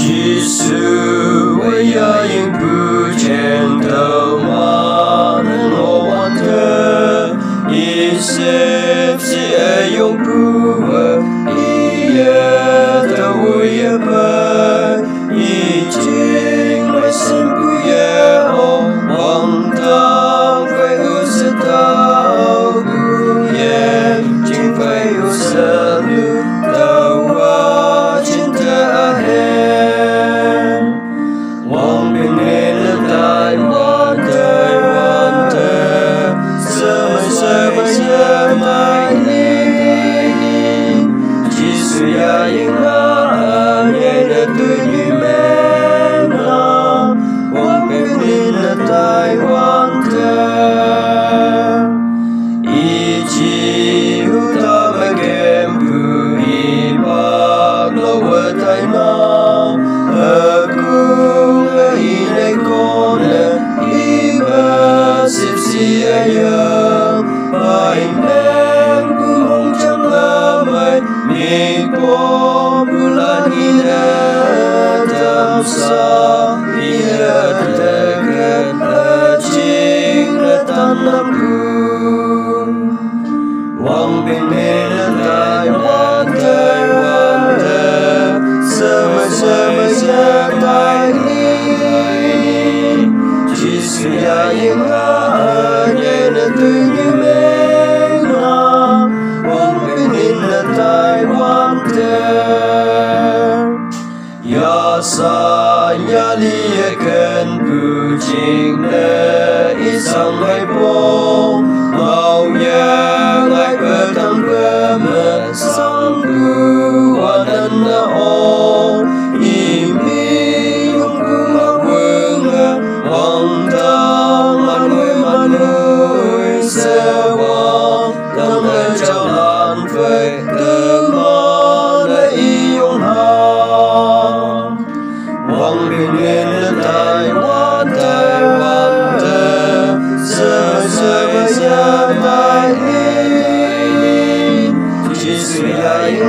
chỉ sự với những bữa chen đầu mà nên ngô quan thơ ý xếp sẽ dùng bữa ý tàu vui bờ ý chính mới xin bữa hồ hoàng tâm phải ước sẽ tao bữa chính phải ước sẽ lưu tao qua trên thế hẹn hoàng bình nên là tai quan thế sơ mai đi chỉ sự ya những ngã nhẹ để tự như mẹ nó hoàng bình nên là tai quan thế ý chỉ hữu ta mà kèm bự ý bạc lâu ở tai nó ở cung ý này con ý mà xếp xì ayam bài men cung hồng chẳng là mày mi có bulan ina tam sa ia tekan acing tan namku wang binen tai wante sama tai ni chỉ suya yang hanya tu như mẹ nó wang binen tai wante ya sa ya li ken bu jing ne isang hai po mau ya ngai per tam per me sang bu wanan na o i mi yung bu ma weng wang ta man nuôi se wang tam le chao lan phai tư ma na i yung ha wang bình yên tai quan sơ mai đi chỉ suy ai